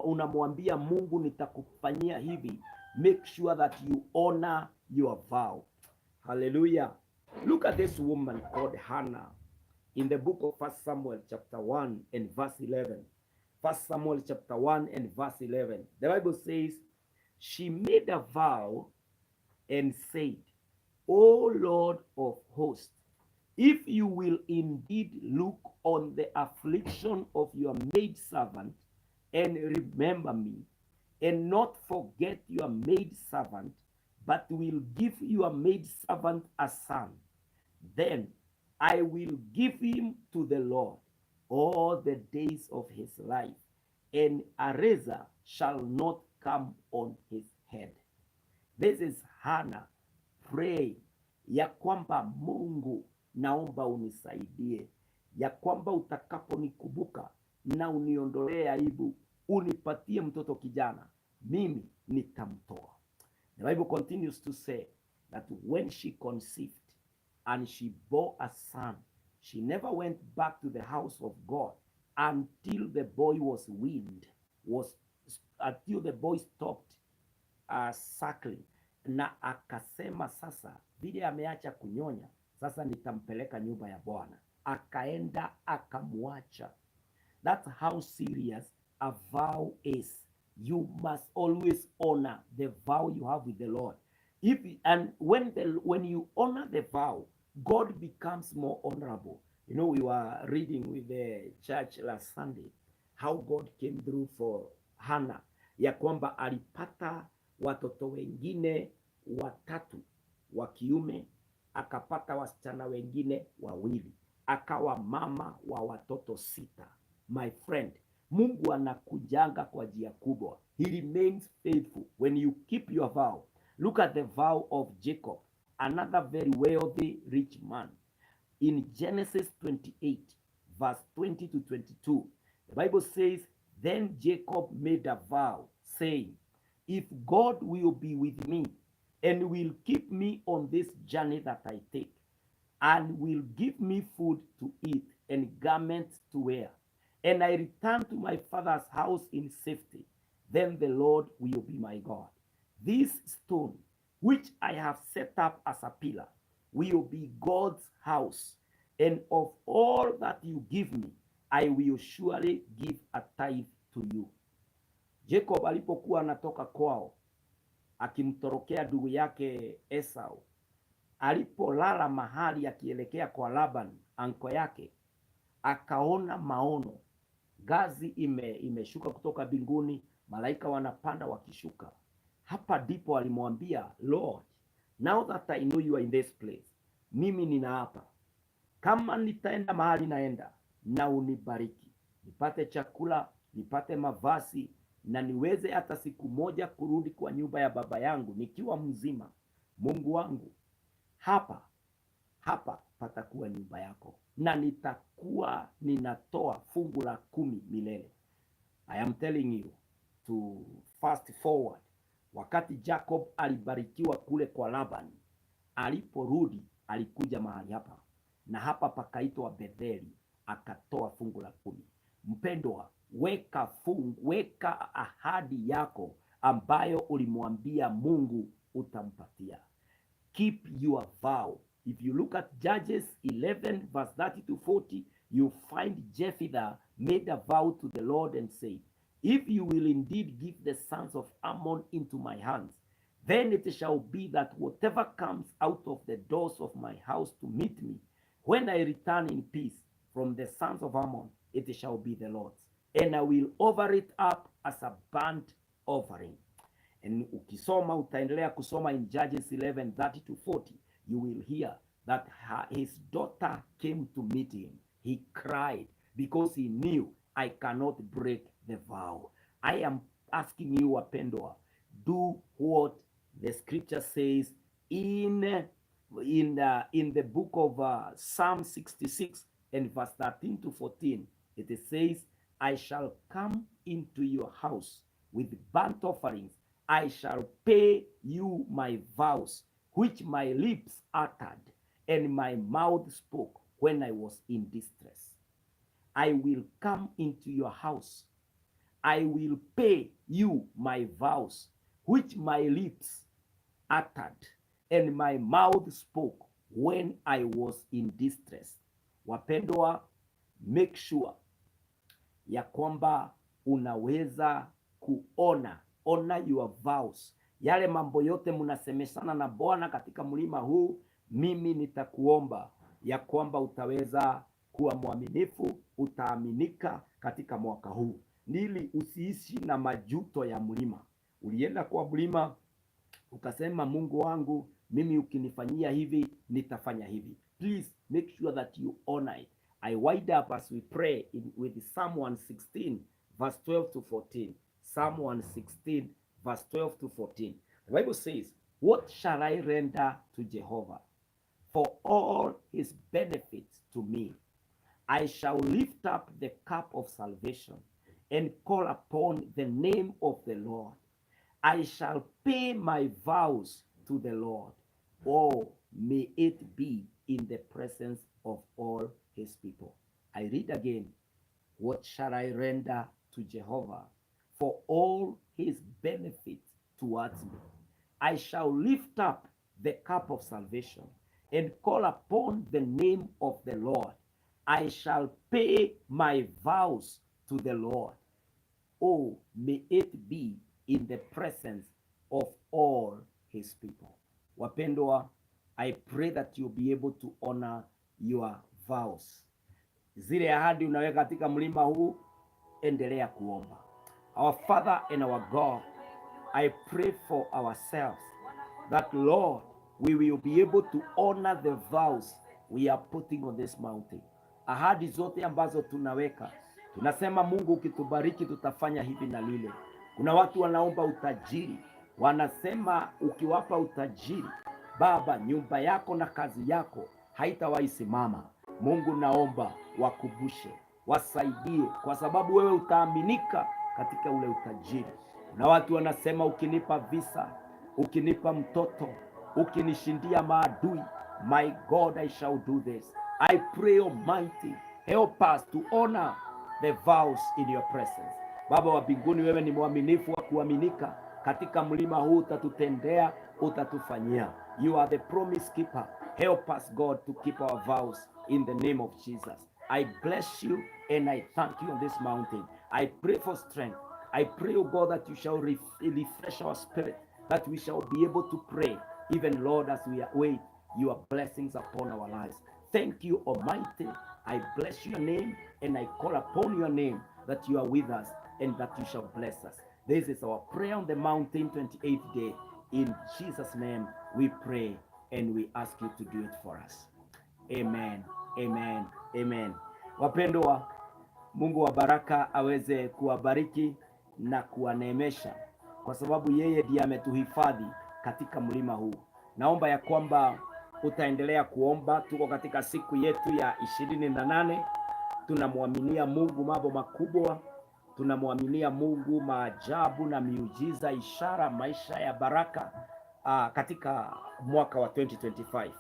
unamwambia Mungu, nitakufanyia hivi, make sure that you honor your vow. Hallelujah. Look at this woman called Hannah in the book of 1 Samuel chapter 1 and verse 11. 1 Samuel chapter 1 and verse 11. The Bible says, she made a vow and said, O Lord of hosts, if you will indeed look on the affliction of your maidservant and remember me, and not forget your maidservant, but will give your maidservant a son, then I will give him to the Lord all the days of his life, and a razor shall not come on his head. This is Hannah pray ya kwamba Mungu, naomba unisaidie, ya kwamba utakaponikumbuka na uniondolee aibu, unipatie mtoto kijana, mimi nitamtoa. The Bible continues to say that when she conceived and she bore a son, she never went back to the house of God until the boy was weaned, until the boy stopped suckling. Na akasema sasa vile ameacha kunyonya, sasa nitampeleka nyumba ya Bwana. Akaenda akamwacha. That's how serious a vow is. You must always honor the vow you have with the Lord. When you honor the vow, God becomes more honorable. You know, we were reading with the church last Sunday how God came through for Hannah, ya kwamba alipata watoto wengine watatu wa kiume, akapata wasichana wengine wawili, akawa mama wa watoto 6. My friend, Mungu anakujanga kwa njia kubwa. He remains faithful when you keep your vow. Look at the vow of Jacob, another very wealthy rich man. In Genesis 28 verse 20 to 22, the Bible says, then Jacob made a vow, saying, if God will be with me and will keep me on this journey that I take, and will give me food to eat and garments to wear, and I return to my father's house in safety, then the Lord will be my God. This stone, which I have set up as a pillar, will be God's house, and of all that you give me, I will surely give a tithe to you. Jacob alipokuwa anatoka kwao akimtorokea ndugu yake Esau, alipolala mahali akielekea kwa Laban anko yake, akaona maono, gazi imeshuka kutoka mbinguni, malaika wanapanda wakishuka. Hapa ndipo alimwambia Lord, now that I know you are in this place, mimi ninaapa kama nitaenda mahali naenda, na unibariki, nipate chakula, nipate mavazi, na niweze hata siku moja kurudi kwa nyumba ya baba yangu nikiwa mzima. Mungu wangu, hapa patakuwa nyumba yako, na nitakuwa ninatoa fungu la 10 milele. I am telling you to fast forward. Wakati Jacob alibarikiwa kule kwa Laban, aliporudi alikuja mahali hapa, na hapa pakaitwa Betheli, akatoa fungu la 10. Mpendwa, weka ahadi yako ambayo ulimwambia Mungu utampatia. Keep your vow. If you look at Judges 11 verse 30 to 40, you find Jephthah made a vow to the Lord and said, if you will indeed give the sons of Ammon into my hands, then it shall be that whatever comes out of the doors of my house to meet me, when I return in peace from the sons of Ammon, it shall be the Lord's, and I will offer it up as a burnt offering. And ukisoma, utaendelea kusoma in Judges 11 30 to 40, you will hear that his daughter came to meet him. He cried. because he knew I cannot break the vow. I am asking you, wapendwa, do what the scripture says in the book of Psalm 66 and verse 13 to 14. It says, I shall come into your house with burnt offerings. I shall pay you my vows, which my lips uttered, and my mouth spoke when I was in distress. I will come into your house. I will pay you my vows, which my lips uttered, and my mouth spoke when I was in distress. Wapendwa, make sure ya kwamba unaweza ona your vows, yale mambo yote mnasemeshana na Bwana katika mlima huu. Mimi nitakuomba ya kwamba utaweza kuwa mwaminifu, utaaminika katika mwaka huu, ili usiishi na majuto ya mlima. Ulienda kwa mlima ukasema, Mungu wangu, mimi ukinifanyia hivi nitafanya hivi. Please make sure that you honor it. I wind up as we pray with Psalm 116 verse 12 to 14. Psalm 116 verse 12 to 14. The Bible says, what shall I render to Jehovah for all his benefits to me? I shall lift up the cup of salvation and call upon the name of the Lord. I shall pay my vows to the Lord. Oh, may it be in the presence of all his people. I read again. What shall I render to Jehovah for all his benefits towards me? I shall lift up the cup of salvation and call upon the name of the Lord. I shall pay my vows to the Lord. Oh, may it be in the presence of all his people. Wapendwa, I pray that you'll be able to honor your vows. Zile ahadi unaweka katika mlima huu, endelea kuomba. Our Father and our God, I pray for ourselves that, Lord, we will be able to honor the vows we are putting on this mountain. Ahadi zote ambazo tunaweka, tunasema Mungu ukitubariki tutafanya hivi na lile. Kuna watu wanaomba utajiri, wanasema ukiwapa utajiri, Baba, nyumba yako na kazi yako haitawahi simama. Mungu naomba wakubushe, wasaidie, kwa sababu wewe utaaminika katika ule utajiri. Na watu wanasema ukinipa visa, ukinipa mtoto, ukinishindia maadui, my God, I shall do this. I pray, Almighty, help us to honor the vows in your presence. Baba wa mbinguni, wewe ni mwaminifu wa kuaminika. Katika mlima huu utatutendea, utatufanyia. You are the promise keeper. Help us, God, to keep our vows in the name of Jesus. I bless you and I thank you on this mountain. I pray for strength. I pray, oh God, that you shall refresh our spirit, that we shall be able to pray, even, Lord, as we await your blessings upon our lives. Thank you, Almighty. I bless your name and I call upon your name, that you are with us and that you shall bless us. This is our prayer on the mountain, 28th day. In Jesus' name we pray and we ask you to do it for us. Amen, amen, amen. Wapendwa, Mungu wa baraka aweze kuwabariki na kuwaneemesha, kwa sababu yeye ndiye ametuhifadhi katika mlima huu. Naomba ya kwamba utaendelea kuomba. Tuko katika siku yetu ya 28. Tunamwaminia Mungu mambo makubwa, tunamwaminia Mungu maajabu na miujiza, ishara, maisha ya baraka katika mwaka wa 2025.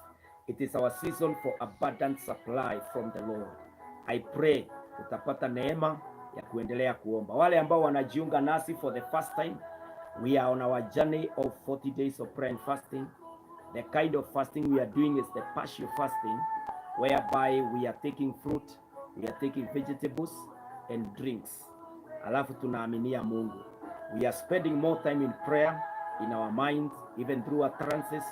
It is our season for abundant supply from the Lord. I pray utapata neema ya kuendelea kuomba. Wale ambao wanajiunga nasi for the first time, we are on our journey of 40 days of prayer and fasting. The kind of fasting we are doing is the partial fasting, whereby we are taking fruit, we are taking vegetables and drinks. Alafu tunaaminia Mungu. We are spending more time in prayer, in our minds, even through our trances.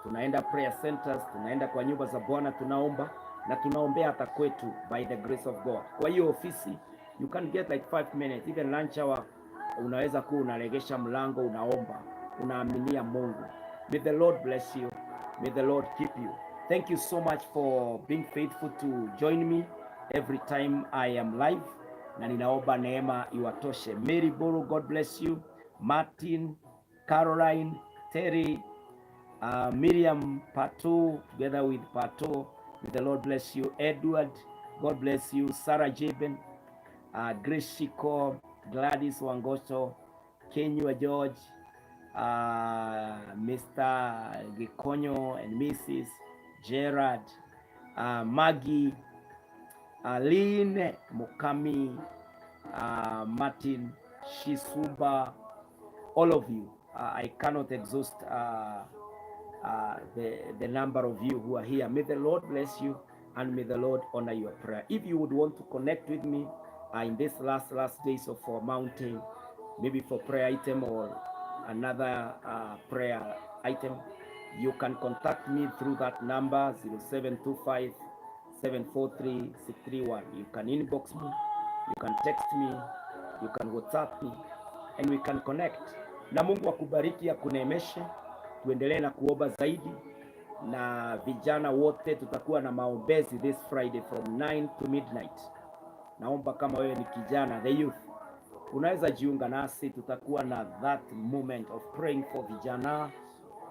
Tunaenda prayer centers, tunaenda kwa nyumba za Bwana, tunaomba na tunaombea hata kwetu by the grace of God. Kwa hiyo ofisi, you can get like 5 minutes, even lunch hour, unaweza kuwa unaregesha mlango, unaomba, unaaminia Mungu. May the Lord bless you. May the Lord keep you. Thank you so much for being faithful to join me every time I am live, na ninaomba neema iwatoshe. Mary Buru, God bless you. Martin, Caroline, Terry, Miriam Pato, together with Pato, may the Lord bless you. Edward, God bless you. Sarah Jaben, Grace Shiko, Gladys Wangoto, Kenyua George, Mr. Gikonyo and Mrs. Gerard, Maggie, Aline Mukami, Martin Shisuba, all of you. I cannot exhaust the number of you who are here. May the Lord bless you and may the Lord honor your prayer. If you would want to connect with me in this last days of our mountain, maybe for prayer item or another prayer item, you can contact me through that number 0725 743 631. You can inbox me, you can text me, you can WhatsApp me, and we can connect. Na Mungu akubariki, akuneemeshe. Tuendelee na kuomba zaidi, na vijana wote tutakuwa na maombezi this Friday from 9 to midnight. Naomba kama wewe ni kijana, the youth, unaweza jiunga nasi. Tutakuwa na that moment of praying for vijana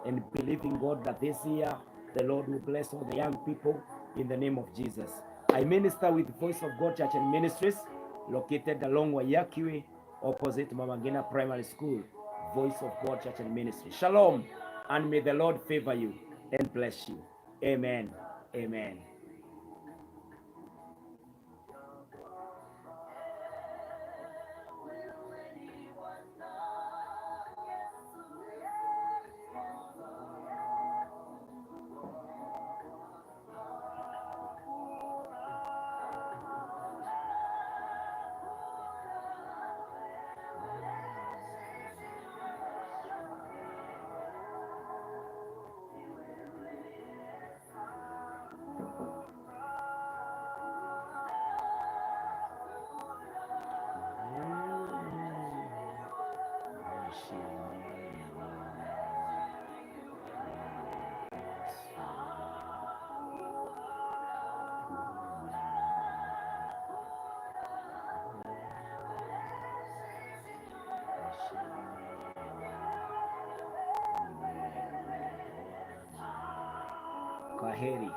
and believing God that this year the Lord will bless all the young people in the name of Jesus. I minister with Voice of God Church and Ministries, located along Wayakiwe, opposite Mama Ngina Primary School. Voice of God Church and Ministry. Shalom, and may the Lord favor you and bless you. Amen. Amen. Kwaheri.